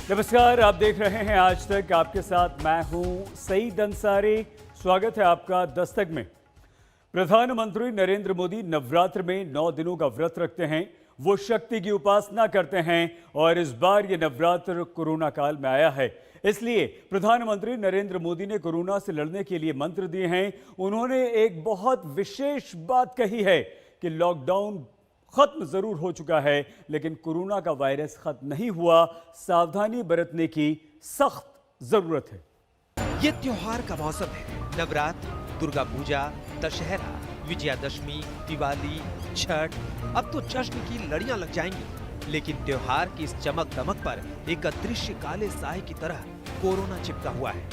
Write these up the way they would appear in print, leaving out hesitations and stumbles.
नमस्कार, आप देख रहे हैं आज तक। आपके साथ मैं हूं सईद अंसारी। स्वागत है आपका दस्तक में। प्रधानमंत्री नरेंद्र मोदी नवरात्र में 9 दिनों का व्रत रखते हैं। वो शक्ति की उपासना करते हैं और इस बार ये नवरात्र कोरोना काल में आया है, इसलिए प्रधानमंत्री नरेंद्र मोदी ने कोरोना से लड़ने के लिए मंत्र दिए हैं। उन्होंने एक बहुत विशेष बात कही है कि लॉकडाउन खत्म जरूर हो चुका है, लेकिन कोरोना का वायरस खत्म नहीं हुआ। सावधानी बरतने की सख्त जरूरत है। ये त्योहार का मौसम है। नवरात्र, दुर्गा पूजा, दशहरा, विजयादशमी, दिवाली, छठ, अब तो जश्न की लड़ियां लग जाएंगी। लेकिन त्योहार की इस चमक दमक पर एक अदृश्य काले साए की तरह कोरोना चिपका हुआ है।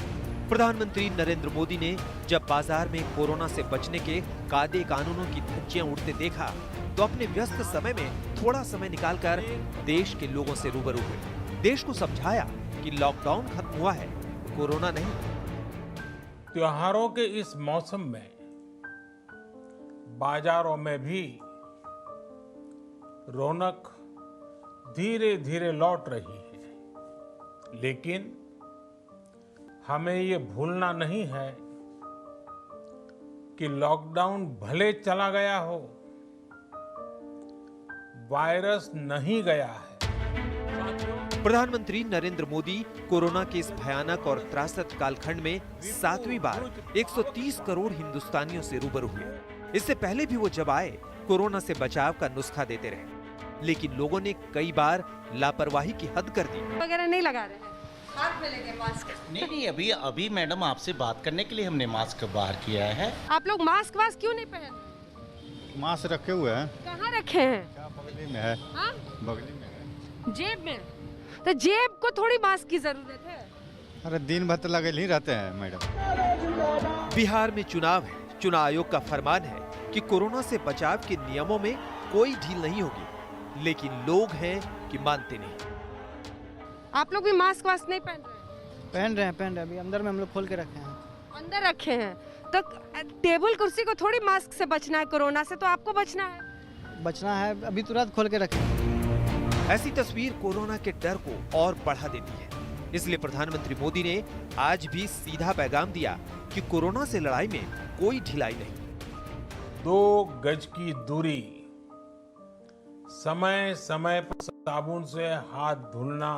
प्रधानमंत्री नरेंद्र मोदी ने जब बाजार में कोरोना से बचने के कायदे कानूनों की धज्जियां उड़ते देखा, तो अपने व्यस्त समय में थोड़ा समय निकालकर देश के लोगों से रूबरू हुए। देश को समझाया कि लॉकडाउन खत्म हुआ है, कोरोना नहीं। त्योहारों के इस मौसम में बाजारों में भी रौनक धीरे धीरे लौट रही है, लेकिन हमें ये भूलना नहीं है कि लॉकडाउन भले चला गया हो, वायरस नहीं गया है। प्रधानमंत्री नरेंद्र मोदी कोरोना के इस भयानक और त्रासद कालखंड में 7वीं बार 130 करोड़ हिंदुस्तानियों से रूबरू हुए। इससे पहले भी वो जब आए, कोरोना से बचाव का नुस्खा देते रहे, लेकिन लोगों ने कई बार लापरवाही की हद कर दी। वगैरह नहीं लगा रहे हैं, हाथ में लेके मास्क। नहीं, अभी मैडम आपसे बात करने के लिए हमने मास्क बाहर किया है। आप लोग मास्क वास्क क्यों नहीं पहन? मास्क रखे हुए हैं। कहाँ रखे हैं? बगली में है। हाँ? बगली में है। जेब में? तो जेब को थोड़ी मास्क की जरूरत है। अरे दिन भर तो लगे ही रहते हैं मैडम। बिहार में चुनाव है। चुनाव आयोग का फरमान है कि कोरोना से बचाव के नियमों में कोई ढील नहीं होगी, लेकिन लोग हैं कि मानते नहीं। आप लोग भी मास्क वास्क नहीं पहन रहे? पहन रहे हैं। अभी अंदर में हम लोग खोल के रखे हैं। अंदर रखे हैं तो टेबल कुर्सी को थोड़ी मास्क से बचना है, कोरोना से तो आपको बचना है। बचना है, अभी तुरंत खोल के रखे हैं। ऐसी तस्वीर कोरोना के डर को और बढ़ा देती है। इसलिए प्रधानमंत्री मोदी ने आज भी सीधा पैगाम दिया कि कोरोना से लड़ाई में कोई ढिलाई नहीं। 2 गज की दूरी, समय समय पर साबुन से हाथ धुलना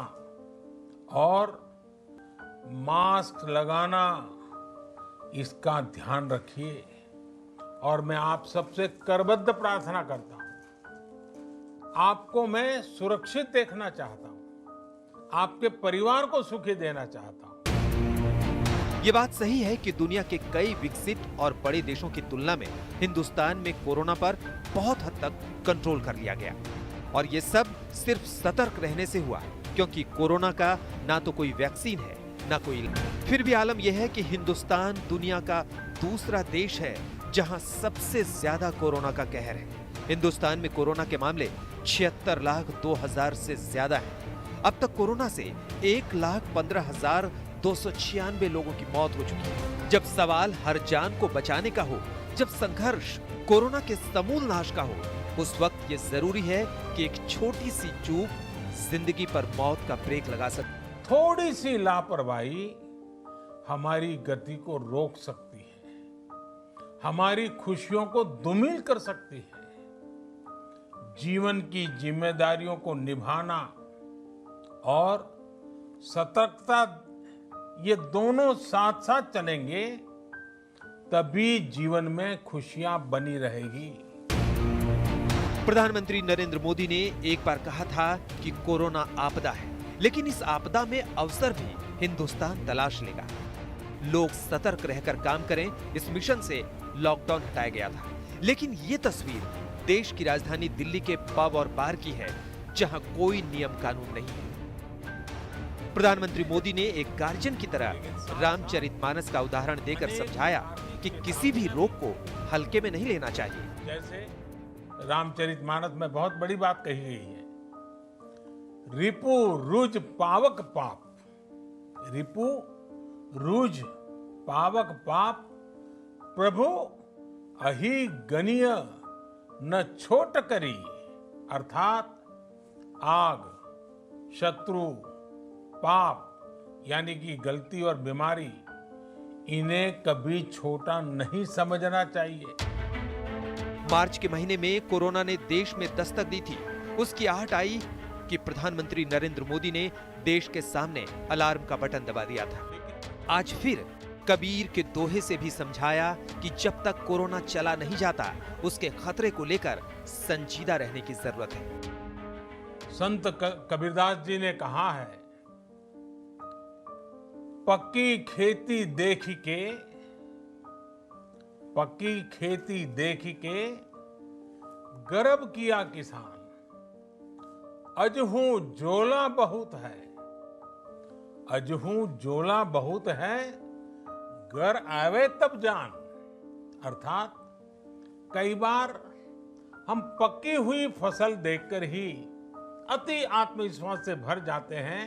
और मास्क लगाना, इसका ध्यान रखिए। और मैं आप सबसे करबद्ध प्रार्थना करता हूं, आपको मैं सुरक्षित देखना चाहता हूं, आपके परिवार को सुखी देना चाहता हूं। ये बात सही है कि दुनिया के कई विकसित और बड़े देशों की तुलना में हिंदुस्तान में कोरोना पर बहुत हद तक कंट्रोल कर लिया गया, और ये सब सिर्फ सतर्क रहने से हुआ, क्योंकि कोरोना का ना तो कोई वैक्सीन है ना कोई इलाज। फिर भी आलम यह है कि हिंदुस्तान दुनिया का दूसरा देश है जहां सबसे ज्यादा कोरोना का कहर है। हिंदुस्तान में कोरोना के मामले 76,02,000 से ज्यादा हैं। अब तक कोरोना से 1,15,296 लोगों की मौत हो चुकी है। जब सवाल हर जान को बचाने का हो, जब संघर्ष कोरोना के समूल नाश का हो, उस वक्त ये जरूरी है कि एक छोटी सी चूक जिंदगी पर मौत का ब्रेक लगा सके। थोड़ी सी लापरवाही हमारी गति को रोक सकती है, हमारी खुशियों को धूमिल कर सकती है। जीवन की जिम्मेदारियों को निभाना और सतर्कता, ये दोनों साथ साथ चलेंगे, तभी जीवन में खुशियां बनी रहेगी। प्रधानमंत्री नरेंद्र मोदी ने एक बार कहा था कि कोरोना आपदा है, लेकिन इस आपदा में अवसर भी हिंदुस्तान तलाश लेगा। लोग सतर्क रहकर काम करें, इस मिशन से लॉकडाउन हटाया गया था। लेकिन ये तस्वीर देश की राजधानी दिल्ली के पब और बार की है, जहां कोई नियम कानून नहीं है। प्रधानमंत्री मोदी ने एक गार्जियन की तरह रामचरितमानस का उदाहरण देकर समझाया कि किसी भी रोग को हल्के में नहीं लेना चाहिए। जैसे रामचरितमानस में बहुत बड़ी बात कही गई है, रिपु रुज पावक पाप। रिपु रुज पावक पाप, प्रभु अहि गनीय न छोट करी। अर्थात आग, शत्रु, पाप यानी कि गलती और बीमारी, इन्हें कभी छोटा नहीं समझना चाहिए। मार्च के महीने में कोरोना ने देश में दस्तक दी थी। उसकी आहट आई कि प्रधानमंत्री नरेंद्र मोदी ने देश के सामने अलार्म का बटन दबा दिया था। आज फिर कबीर के दोहे से भी समझाया कि जब तक कोरोना चला नहीं जाता, उसके खतरे को लेकर संजीदा रहने की जरूरत है। संत कबीरदास जी ने कहा है, पक्की खेती देख के गर्व किया किसान, अजहू जोला बहुत है, घर आवे तब जान। अर्थात कई बार हम पक्की हुई फसल देखकर ही अति आत्मविश्वास से भर जाते हैं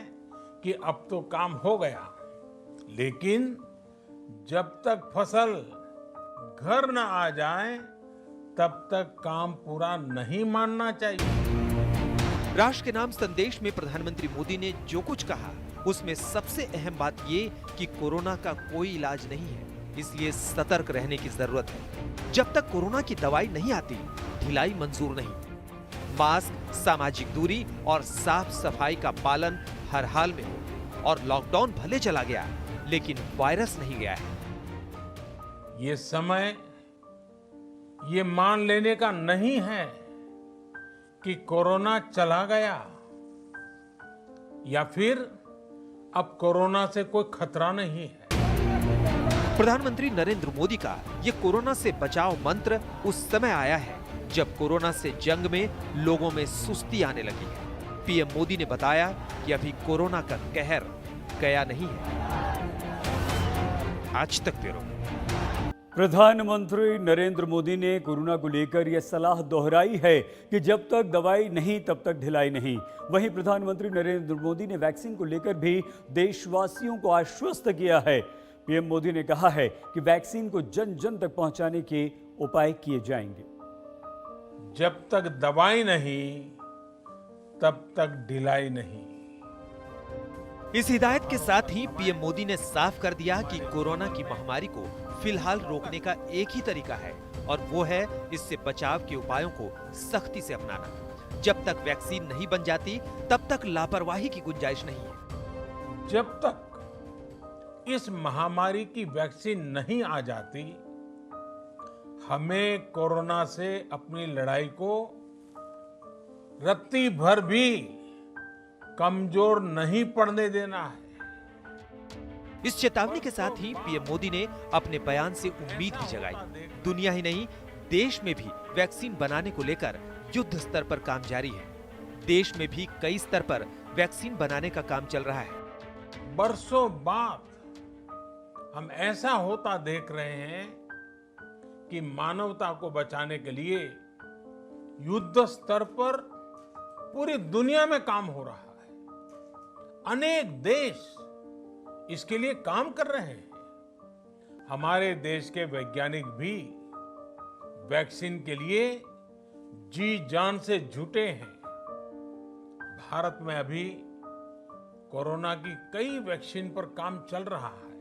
कि अब तो काम हो गया, लेकिन जब तक फसल घर न आ जाए तब तक काम पूरा नहीं मानना चाहिए। राष्ट्र के नाम संदेश में प्रधानमंत्री मोदी ने जो कुछ कहा, उसमें सबसे अहम बात ये कि कोरोना का कोई इलाज नहीं है, इसलिए सतर्क रहने की जरूरत है। जब तक कोरोना की दवाई नहीं आती, ढिलाई मंजूर नहीं। मास्क, सामाजिक दूरी और साफ सफाई का पालन हर हाल में हो। और लॉकडाउन भले चला गया, लेकिन वायरस नहीं गया है। ये समय ये मान लेने का नहीं है कि कोरोना चला गया या फिर अब कोरोना से कोई खतरा नहीं है। प्रधानमंत्री नरेंद्र मोदी का ये कोरोना से बचाव मंत्र उस समय आया है जब कोरोना से जंग में लोगों में सुस्ती आने लगी है। पीएम मोदी ने बताया कि अभी कोरोना का कहर गया नहीं है। आज तक ब्यूरो। प्रधानमंत्री नरेंद्र मोदी ने कोरोना को लेकर यह सलाह दोहराई है कि जब तक दवाई नहीं तब तक ढिलाई नहीं। वहीं प्रधानमंत्री नरेंद्र मोदी ने वैक्सीन को लेकर भी देशवासियों को आश्वस्त किया है। पीएम मोदी ने कहा है कि वैक्सीन को जन जन तक पहुंचाने के उपाय किए जाएंगे। जब तक दवाई नहीं तब तक ढिलाई नहीं। इस हिदायत के साथ ही पीएम मोदी ने साफ कर दिया कि कोरोना की महामारी को फिलहाल रोकने का एक ही तरीका है, और वो है इससे बचाव के उपायों को सख्ती से अपनाना। जब तक वैक्सीन नहीं बन जाती, तब तक लापरवाही की गुंजाइश नहीं है। जब तक इस महामारी की वैक्सीन नहीं आ जाती, हमें कोरोना से अपनी लड़ाई को रत्ती भर भी कमजोर नहीं पड़ने देना है। इस चेतावनी के साथ ही पीएम मोदी ने अपने बयान से उम्मीद भी जगाई। दुनिया ही नहीं, देश में भी वैक्सीन बनाने को लेकर युद्ध स्तर पर काम जारी है। देश में भी कई स्तर पर वैक्सीन बनाने का काम चल रहा है। बरसों बाद हम ऐसा होता देख रहे हैं कि मानवता को बचाने के लिए युद्ध स्तर पर पूरी दुनिया में काम हो रहा है। अनेक देश इसके लिए काम कर रहे हैं। हमारे देश के वैज्ञानिक भी वैक्सीन के लिए जी जान से जुटे हैं। भारत में अभी कोरोना की कई वैक्सीन पर काम चल रहा है।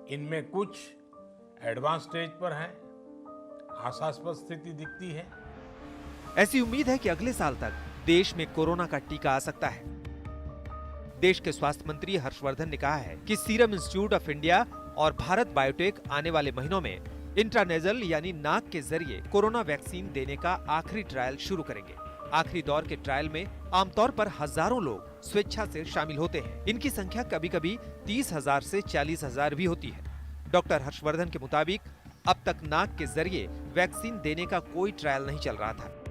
इनमें कुछ एडवांस स्टेज पर हैं, आशास्पद स्थिति दिखती है। ऐसी उम्मीद है कि अगले साल तक देश में कोरोना का टीका आ सकता है। देश के स्वास्थ्य मंत्री हर्षवर्धन ने कहा है कि सीरम इंस्टीट्यूट ऑफ इंडिया और भारत बायोटेक आने वाले महीनों में इंट्रानेजल यानी नाक के जरिए कोरोना वैक्सीन देने का आखिरी ट्रायल शुरू करेंगे। आखिरी दौर के ट्रायल में आमतौर पर हजारों लोग स्वेच्छा से शामिल होते हैं। इनकी संख्या कभी-कभी 30,000 से 40,000 भी होती है। डॉक्टर हर्षवर्धन के मुताबिक अब तक नाक के जरिए वैक्सीन देने का कोई ट्रायल नहीं चल रहा था।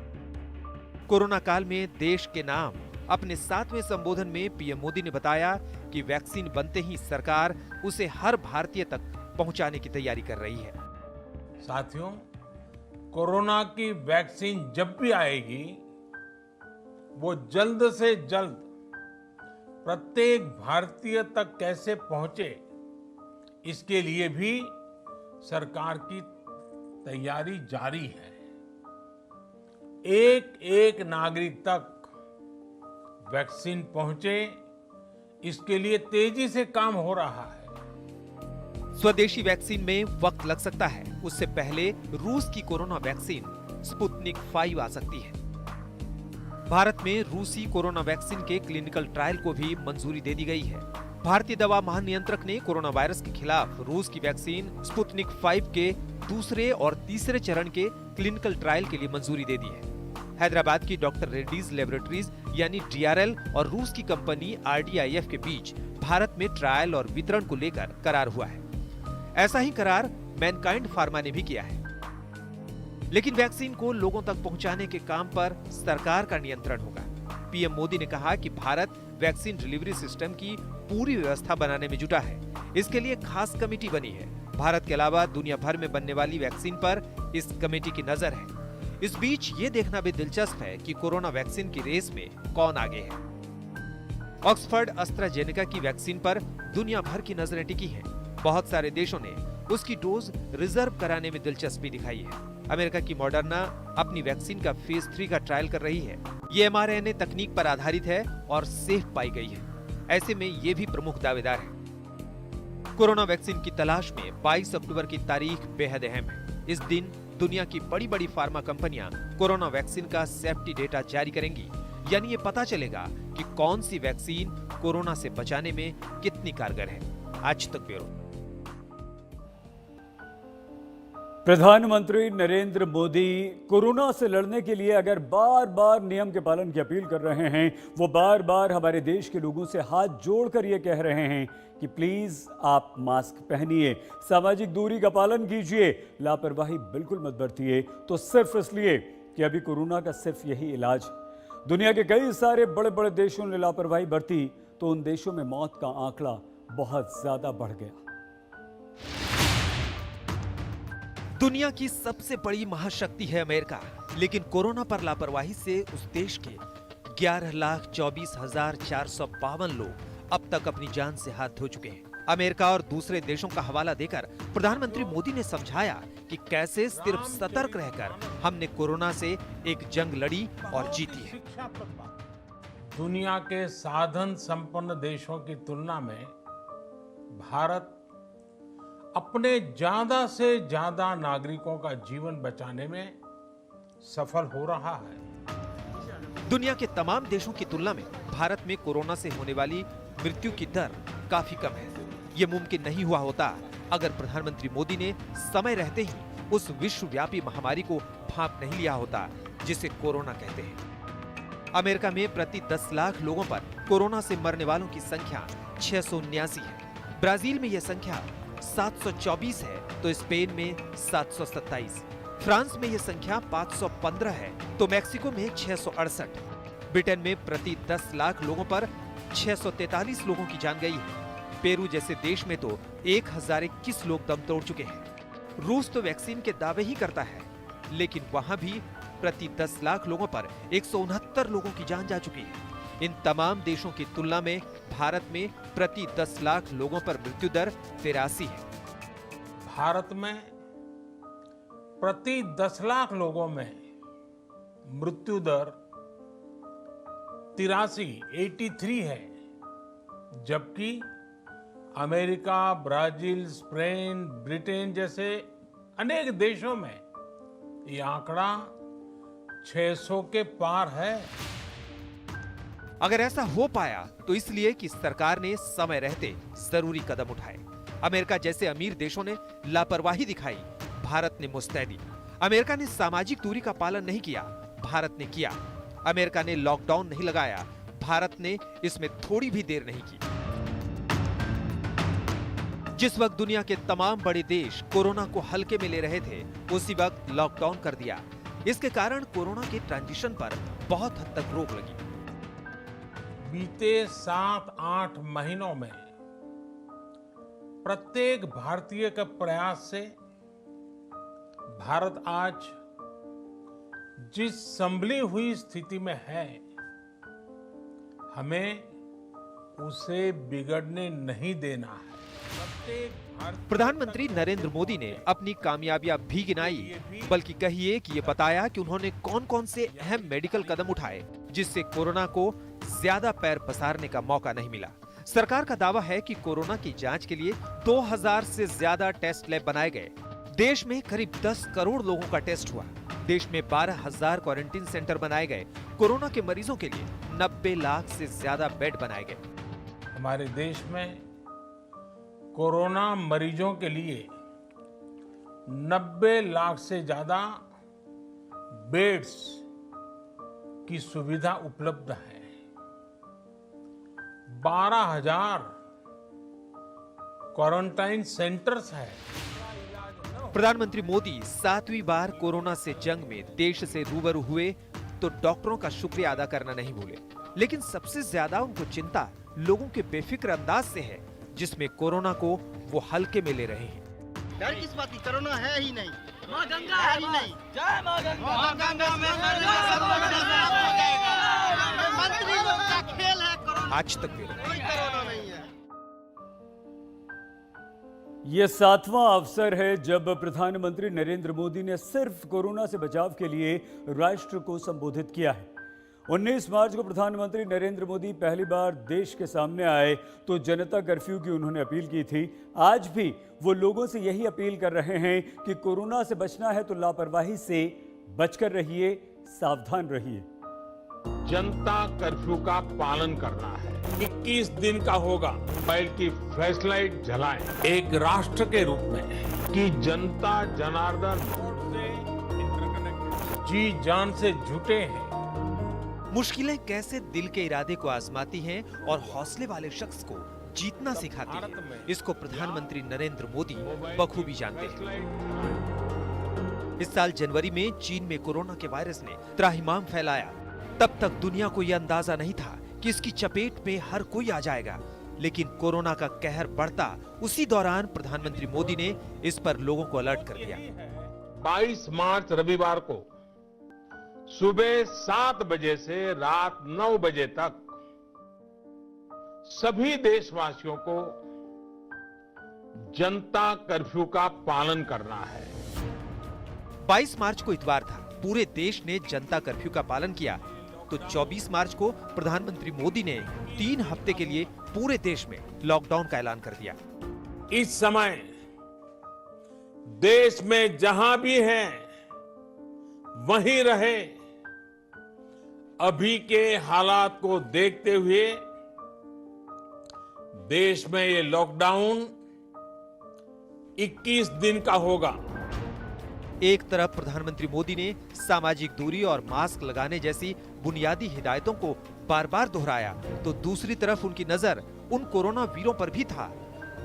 कोरोना काल में देश के नाम अपने 7वें संबोधन में पीएम मोदी ने बताया कि वैक्सीन बनते ही सरकार उसे हर भारतीय तक पहुंचाने की तैयारी कर रही है। साथियों, कोरोना की वैक्सीन जब भी आएगी, वो जल्द से जल्द प्रत्येक भारतीय तक कैसे पहुंचे, इसके लिए भी सरकार की तैयारी जारी है। एक एक नागरिक तक वैक्सीन पहुंचे, इसके लिए तेजी से काम हो रहा है। स्वदेशी वैक्सीन में वक्त लग सकता है, उससे पहले रूस की कोरोना वैक्सीन स्पुतनिक 5 आ सकती है। भारत में रूसी कोरोना वैक्सीन के क्लिनिकल ट्रायल को भी मंजूरी दे दी गई है। भारतीय दवा महानियंत्रक ने कोरोना वायरस के खिलाफ रूस की वैक्सीन स्पुतनिक 5 के दूसरे और तीसरे चरण के क्लिनिकल ट्रायल के लिए मंजूरी दे दी है। हैदराबाद की डॉक्टर रेड्डीज लेबोरेटरीज यानी DRL और रूस की कंपनी RDIF के बीच भारत में ट्रायल और वितरण को लेकर करार हुआ है। ऐसा ही करार मैनकाइंड फार्मा ने भी किया है। लेकिन वैक्सीन को लोगों तक पहुंचाने के काम पर सरकार का नियंत्रण होगा। पीएम मोदी ने कहा कि भारत वैक्सीन डिलीवरी सिस्टम की पूरी व्यवस्था बनाने में जुटा है। इसके लिए खास कमेटी बनी है। भारत के अलावा दुनिया भर में बनने वाली वैक्सीन पर इस कमेटी की नजर है। इस बीच ये देखना भी दिलचस्प है कि कोरोना वैक्सीन की रेस में कौन आगे है। ऑक्सफर्ड एस्ट्राजेनेका की वैक्सीन पर दुनिया भर की नजरें टिकी हैं। बहुत सारे देशों ने उसकी डोज रिजर्व कराने में दिलचस्पी दिखाई है। अमेरिका की मॉडर्ना अपनी वैक्सीन का फेज 3 का ट्रायल कर रही है। ये mRNA तकनीक पर आधारित है और सेफ पाई गई है। ऐसे में ये भी प्रमुख दावेदार है। कोरोना वैक्सीन की तलाश में 22 अक्टूबर की तारीख बेहद अहम है। इस दिन दुनिया की बड़ी-बड़ी फार्मा कंपनियां कोरोना वैक्सीन का सेफ्टी डेटा जारी करेंगी, यानी ये पता चलेगा कि कौन सी वैक्सीन कोरोना से बचाने में कितनी कारगर है। आज तक ब्यूरो। प्रधानमंत्री नरेंद्र मोदी कोरोना से लड़ने के लिए अगर बार बार नियम के पालन की अपील कर रहे हैं, वो बार बार हमारे देश के लोगों से हाथ जोड़कर ये कह रहे हैं कि प्लीज आप मास्क पहनिए, सामाजिक दूरी का पालन कीजिए, लापरवाही बिल्कुल मत बरतिए, तो सिर्फ इसलिए कि अभी कोरोना का सिर्फ यही इलाज है। दुनिया के कई सारे बड़े बड़े देशों ने लापरवाही बरती तो उन देशों में मौत का आंकड़ा बहुत ज्यादा बढ़ गया। दुनिया की सबसे बड़ी महाशक्ति है अमेरिका, लेकिन कोरोना पर लापरवाही से उस देश के 11,24,452 लोग अब तक अपनी जान से हाथ धो चुके हैं। अमेरिका और दूसरे देशों का हवाला देकर प्रधानमंत्री मोदी ने समझाया कि कैसे सिर्फ सतर्क रहकर हमने कोरोना से एक जंग लड़ी और जीती है। दुनिया के साधन संपन्न देशों की तुलना में भारत अपने ज्यादा से ज्यादा नागरिकों का जीवन बचाने में सफल हो रहा है। दुनिया के तमाम देशों की तुलना में भारत में कोरोना से होने वाली मृत्यु की दर काफी कम है। ये मुमकिन नहीं हुआ होता अगर प्रधानमंत्री मोदी ने समय रहते ही उस विश्वव्यापी महामारी को भांप नहीं लिया होता जिसे कोरोना कहते हैं। अमेरिका में प्रति 10 लाख लोगों पर कोरोना से मरने वालों की संख्या 679 है। ब्राजील में यह संख्या 724 है तो स्पेन में 727, फ्रांस में यह संख्या 515 है तो मैक्सिको में 668, ब्रिटेन में प्रति 10 लाख लोगों पर 643 लोगों की जान गई है। पेरू जैसे देश में तो 1021 लोग दम तोड़ चुके हैं। रूस तो वैक्सीन के दावे ही करता है, लेकिन वहां भी प्रति 10 लाख लोगों पर 169 लोगों की जान जा चुकी है। इन तमाम देशों की तुलना में भारत में प्रति 10 लाख लोगों पर मृत्यु दर 83 है। भारत में प्रति 10 लाख लोगों में मृत्यु दर 83 है, जबकि अमेरिका, ब्राजील, स्पेन, ब्रिटेन जैसे अनेक देशों में ये आंकड़ा 600 के पार है। अगर ऐसा हो पाया तो इसलिए कि सरकार ने समय रहते जरूरी कदम उठाए। अमेरिका जैसे अमीर देशों ने लापरवाही दिखाई, भारत ने मुस्तैदी। अमेरिका ने सामाजिक दूरी का पालन नहीं किया, भारत ने किया। अमेरिका ने लॉकडाउन नहीं लगाया, भारत ने इसमें थोड़ी भी देर नहीं की। जिस वक्त दुनिया के तमाम बड़े देश कोरोना को हल्के में ले रहे थे, उसी वक्त लॉकडाउन कर दिया। इसके कारण कोरोना के ट्रांजिशन पर बहुत हद तक रोक लगी। बीते 7-8 महीनों में प्रत्येक भारतीय के प्रयास से भारत आज जिस संभली हुई स्थिति में है, हमें उसे बिगड़ने नहीं देना है। प्रधानमंत्री नरेंद्र मोदी ने अपनी कामयाबियां भी गिनाई, बल्कि कहिए कि ये बताया कि उन्होंने कौन कौन से अहम मेडिकल कदम उठाए जिससे कोरोना को ज्यादा पैर पसारने का मौका नहीं मिला। सरकार का दावा है कि कोरोना की जांच के लिए 2000 से ज्यादा टेस्ट लैब बनाए गए। देश में करीब 10 करोड़ लोगों का टेस्ट हुआ। देश में 12,000 क्वारंटीन सेंटर बनाए गए। कोरोना के मरीजों के लिए 90 लाख से ज्यादा बेड बनाए गए। हमारे देश में कोरोना मरीजों के लिए 90 लाख से ज्यादा बेड्स की सुविधा उपलब्ध है। 12,000 क्वारंटाइन सेंटर्स है। प्रधानमंत्री मोदी 7वीं बार कोरोना से जंग में देश से रूबरू हुए तो डॉक्टरों का शुक्रिया अदा करना नहीं भूले। लेकिन सबसे ज्यादा उनको चिंता लोगों के बेफिक्र अंदाज से है, जिसमें कोरोना को वो हल्के में ले रहे हैं। डर किस बात की? कोरोना है ही नहीं, मां गंगा है ही नहीं। जय मां गंगा। मां गंगा में मंत्री लोग का खेल है कोरोना। आज तक भी कोई कोरोना नहीं है। यह 7वां अवसर है जब प्रधानमंत्री नरेंद्र मोदी ने सिर्फ कोरोना से बचाव के लिए राष्ट्र को संबोधित किया है। 19 मार्च को प्रधानमंत्री नरेंद्र मोदी पहली बार देश के सामने आए तो जनता कर्फ्यू की उन्होंने अपील की थी। आज भी वो लोगों से यही अपील कर रहे हैं कि कोरोना से बचना है तो लापरवाही से बचकर रहिए, सावधान रहिए। जनता कर्फ्यू का पालन करना है। 21 दिन का होगा। मोबाइल की फ्लैश लाइट जलाएं एक राष्ट्र के रूप में कि जनता जनार्दन जी जान से जुटे हैं। मुश्किलें कैसे दिल के इरादे को आजमाती हैं और हौसले वाले शख्स को जीतना सिखाती हैं, इसको प्रधानमंत्री नरेंद्र मोदी बखूबी जानते हैं। इस साल जनवरी में चीन में कोरोना के वायरस ने त्राहिमाम फैलाया। तब तक दुनिया को यह अंदाजा नहीं था कि इसकी चपेट में हर कोई आ जाएगा। लेकिन कोरोना का कहर बढ़ता उसी दौरान प्रधानमंत्री मोदी ने इस पर लोगों को अलर्ट कर दिया। 22 मार्च रविवार को सुबह 7 बजे से रात 9 बजे तक सभी देशवासियों को जनता कर्फ्यू का पालन करना है। 22 मार्च को इतवार था। पूरे देश ने जनता कर्फ्यू का पालन किया। तो 24 मार्च को प्रधानमंत्री मोदी ने 3 हफ्ते के लिए पूरे देश में लॉकडाउन का ऐलान कर दिया। इस समय देश में जहां भी हैं वहीं रहे। अभी के हालात को देखते हुए देश में ये लॉकडाउन 21 दिन का होगा। एक तरफ प्रधानमंत्री मोदी ने सामाजिक दूरी और मास्क लगाने जैसी बुनियादी हिदायतों को बार बार दोहराया, तो दूसरी तरफ उनकी नजर उन कोरोना वीरों पर भी था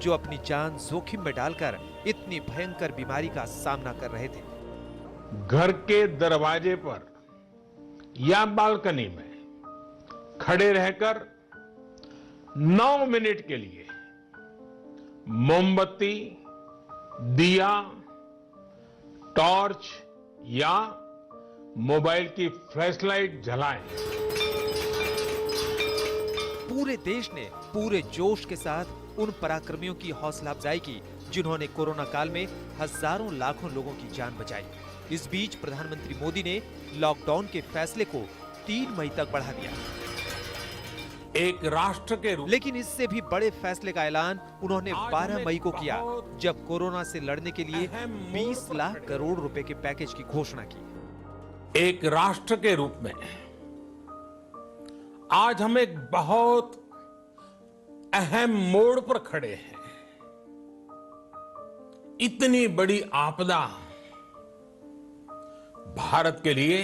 जो अपनी जान जोखिम में डालकर इतनी भयंकर बीमारी का सामना कर रहे थे। घर के दरवाजे पर या बालकनी में खड़े रहकर 9 मिनट के लिए मोमबत्ती, दिया, टॉर्च या मोबाइल की फ्लैशलाइट जलाएं। पूरे देश ने पूरे जोश के साथ उन पराक्रमियों की हौसला अफजाई की जिन्होंने कोरोना काल में हजारों लाखों लोगों की जान बचाई। इस बीच प्रधानमंत्री मोदी ने लॉकडाउन के फैसले को 3 मई तक बढ़ा दिया। एक राष्ट्र के रूप, लेकिन इससे भी बड़े फैसले का ऐलान उन्होंने 12 मई को किया, जब कोरोना से लड़ने के लिए 20 लाख करोड़ रुपए के पैकेज की घोषणा की। एक राष्ट्र के रूप में आज हम एक बहुत अहम मोड़ पर खड़े हैं। इतनी बड़ी आपदा भारत के लिए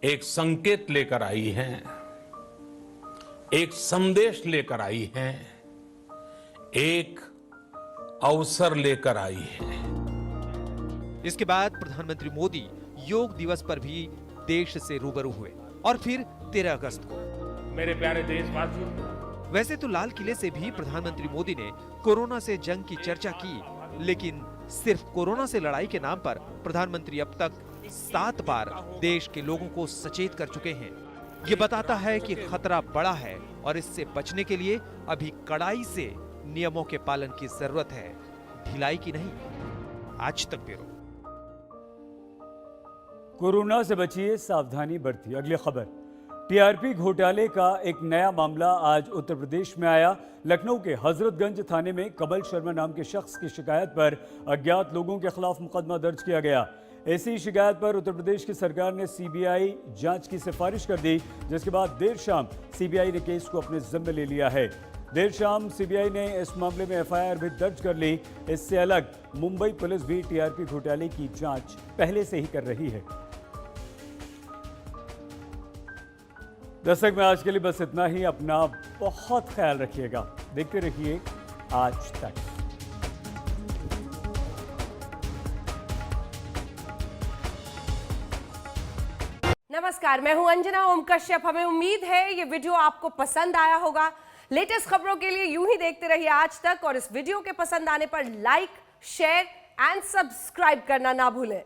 एक संकेत लेकर आई है, एक संदेश लेकर आई है, एक अवसर लेकर आई है। इसके बाद प्रधानमंत्री मोदी योग दिवस पर भी देश से रूबरू हुए और फिर 13 अगस्त को। मेरे प्यारे देशवासियों, वैसे तो लाल किले से भी प्रधानमंत्री मोदी ने कोरोना से जंग की चर्चा की, लेकिन सिर्फ कोरोना से लड़ाई के नाम पर प्रधानमंत्री अब तक 7 बार देश के लोगों को सचेत कर चुके हैं। ये बताता है कि खतरा बड़ा है और इससे बचने के लिए अभी कड़ाई से नियमों के पालन की जरूरत है, ढिलाई की नहीं। आज तक ब्यूरो। कोरोना से बचिए, सावधानी बरतिए। अगली खबर, टीआरपी घोटाले का एक नया मामला आज उत्तर प्रदेश में आया। लखनऊ के हजरतगंज थाने में कमल शर्मा नाम के शख्स की शिकायत पर अज्ञात लोगों के खिलाफ मुकदमा दर्ज किया गया। ऐसी शिकायत पर उत्तर प्रदेश की सरकार ने सीबीआई जांच की सिफारिश कर दी, जिसके बाद देर शाम सीबीआई ने केस को अपने जिम्मे ले लिया है। देर शाम सीबीआई ने इस मामले में एफआईआर भी दर्ज कर ली। इससे अलग मुंबई पुलिस भी टीआरपी घोटाले की जांच पहले से ही कर रही है। दस्तक में आज के लिए बस इतना ही। अपना बहुत ख्याल रखिएगा। देखते रहिए आज तक। नमस्कार, मैं हूं अंजना ओम कश्यप। हमें उम्मीद है ये वीडियो आपको पसंद आया होगा। लेटेस्ट खबरों के लिए यूं ही देखते रहिए आज तक, और इस वीडियो के पसंद आने पर लाइक, शेयर एंड सब्सक्राइब करना ना भूलें।